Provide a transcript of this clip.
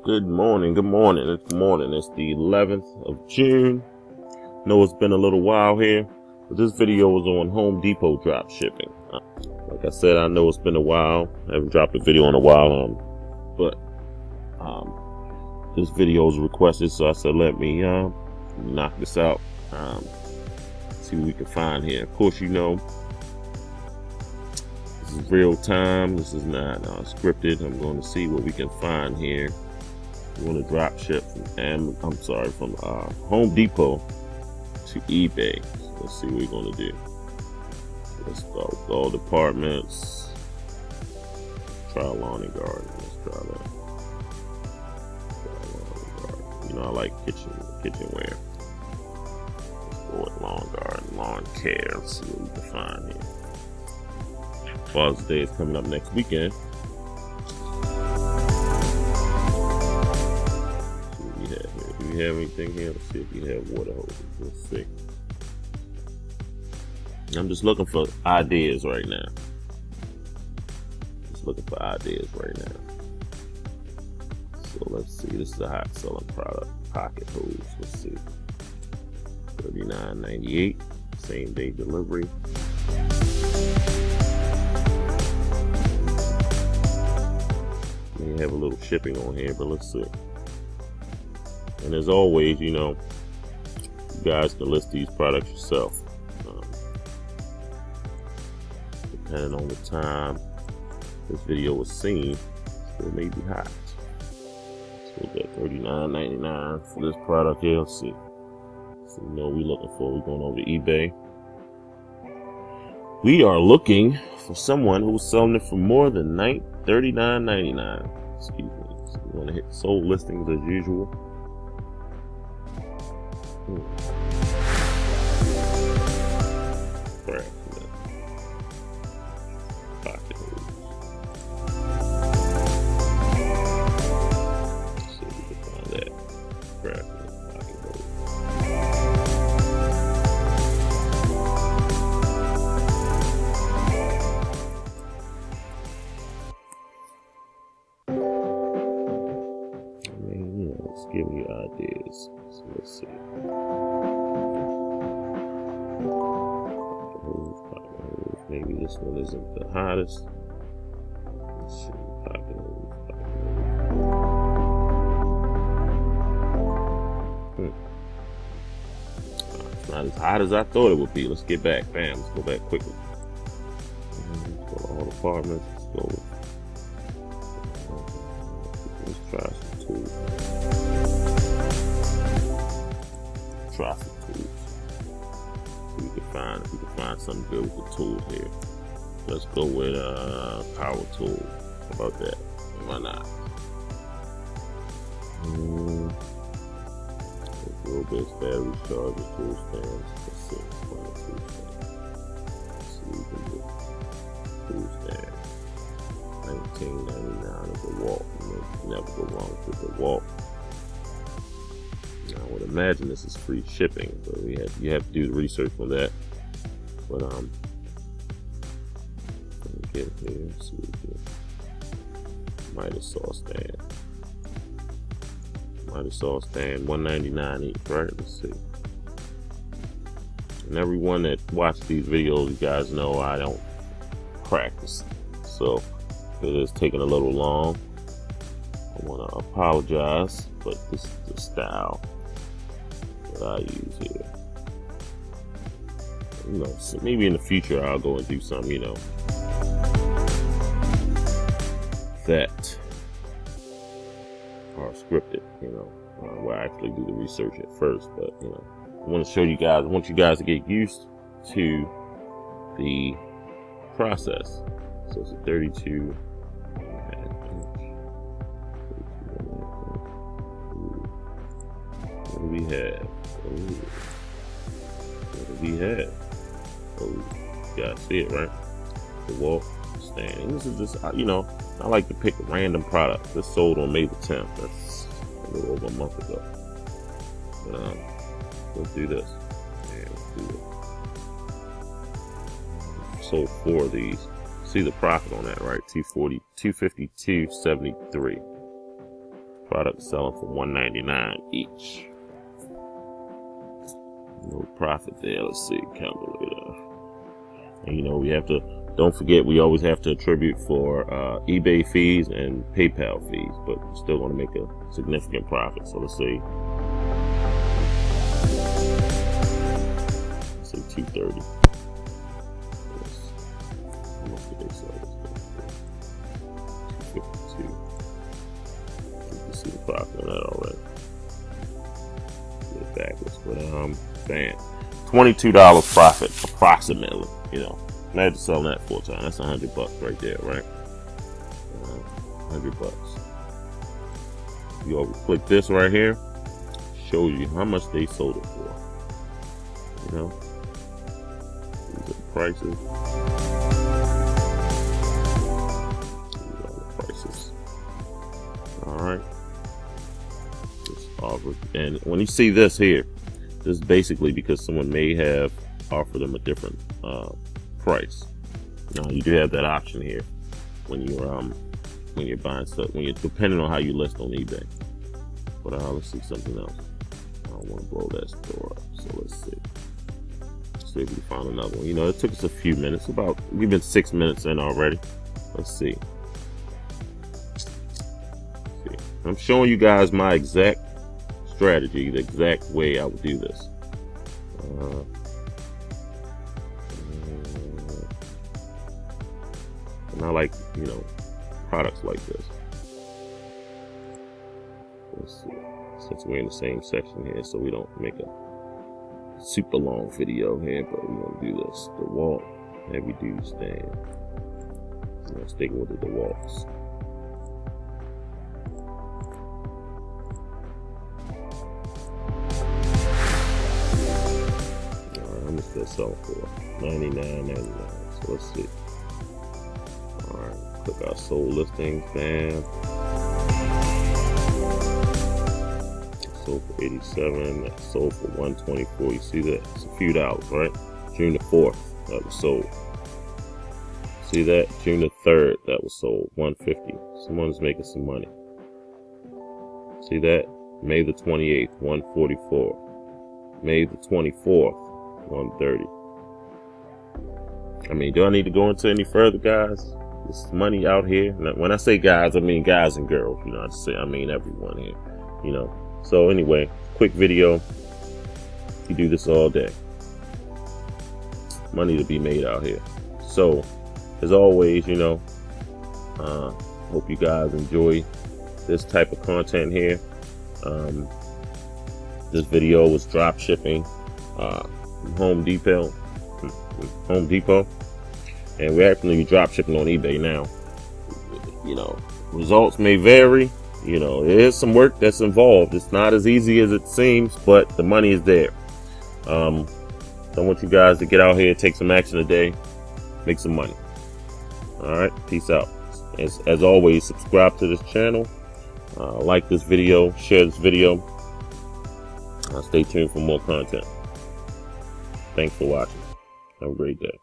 Good morning. It's the 11th of June. Know it's been a little while here, but this video was on Home Depot drop shipping. Like I said, I know it's been a while. I haven't dropped a video in a while, but this video was requested, so I said let me knock this out. See what we can find here. Of course, you know, this is real time. This is not scripted. I'm going to see what we can find here. We want to drop ship from Home Depot to eBay. So let's see what we're going to do. Let's go with all departments. Try lawn and garden. Let's try that. You know, I like kitchenware. Let's go with lawn garden, lawn care. Let's see what we can find here. Father's Day is coming up next weekend. Do we have anything here? Let's see if we have water hoses. Let's see. I'm just looking for ideas right now. So let's see. This is a hot selling product. Pocket hose. Let's see. $39.98. Same day delivery. May have a little shipping on here, but let's see. And as always, you know, you guys can list these products yourself. Depending on the time this video was seen, it may be hot. So we got $39.99 for this product here. Let's see. So we know what we're looking for. We're going over to eBay. We are looking for someone who's selling it for more than $39.99. Excuse me. So we want to hit sold listings as usual. Crap. Pocket hose. Let's see if we can find that. Crap. Pocket hose. I mean, you know, it's giving you ideas. So let's see. Maybe this one isn't the hottest. Let's see. Pocket hose. It's not as hot as I thought it would be. Let's get back. Bam. Let's go back quickly. Let's go to all departments. Let's go. Let's try some tools. Try some tools. See if we can find something good with the tools here. Let's go with power tool. How about that? Why not? Little bit battery charger, tool stands. Let's see. Let's see what we can do. Tool stand. $19.99 is a wall. You never go wrong with the wall. I would imagine this is free shipping, but you have to do the research on that. But let me get here. See what we get. Midas sauce stand. $1.99 each, right? Let's see. And everyone that watched these videos, you guys know I don't practice, so it is taking a little long. I want to apologize, but this is the style that I use here. You know, so maybe in the future I'll go and do something, you know, that are scripted, you know, where I actually do the research at first. But you know, I want to show you guys. I want you guys to get used to the process. So it's a 32. What do we have? Oh, you guys see it, right? The wall stand. And this is just, you know, I like to pick random products. This sold on May the 10th. That's a little over a month ago. But let's do this. Yeah, let's do it. Sold 4 of these. See the profit on that, right? $252.73. Products selling for $1.99 each. No profit there. Let's see, calculator. And you know, we have to, don't forget, we always have to attribute for eBay fees and PayPal fees, but we're still going to make a significant profit. So let's see. Let's say 230. How much did they sell this thing for? 252. You can see the profit on that already. Get it backwards, but bam, $22 profit approximately. You know, imagine selling that full time. That's $100 right there, right? $100. You over click this right here, shows you how much they sold it for. You know, these are the prices. These are the prices. All right. This offer, and when you see this here, this is basically because someone may have offered them a different price. Now you do have that option here when you're buying stuff, when you're depending on how you list on eBay. But let's see something else. I don't want to blow that store up, so let's see. Let's see if we find another one. You know, it took us a few minutes. We've been 6 minutes in already. Let's see. I'm showing you guys my exact strategy, the exact way I would do this. And I like, you know, products like this. Let's see. Since we're in the same section here, so we don't make a super long video here, but we're gonna do this. DeWalt heavy duty stand. I'm gonna stick with the DeWalts. Alright, I'm just gonna sell for $99.99. So let's see. Alright, click our sold listings, bam. Sold for $87, that sold for $124. You see that? It's a few dollars, right? June the 4th, that was sold. See that? June the 3rd, that was sold, $150. Someone's making some money. See that? May the 28th, $144. May the 24th, $130. I mean, do I need to go into any further, guys? There's money out here. When I say guys, I mean guys and girls. You know, I mean everyone here. You know. So anyway, quick video. You do this all day. Money to be made out here. So, as always, you know, hope you guys enjoy this type of content here. This video was drop shipping from Home Depot, and we're actually drop shipping on eBay now. You know, results may vary. You know, there's some work that's involved. It's not as easy as it seems, but the money is there. So I want you guys to get out here, take some action today, make some money. All right, peace out. As always, subscribe to this channel, like this video, share this video. Stay tuned for more content. Thanks for watching. Have a great day.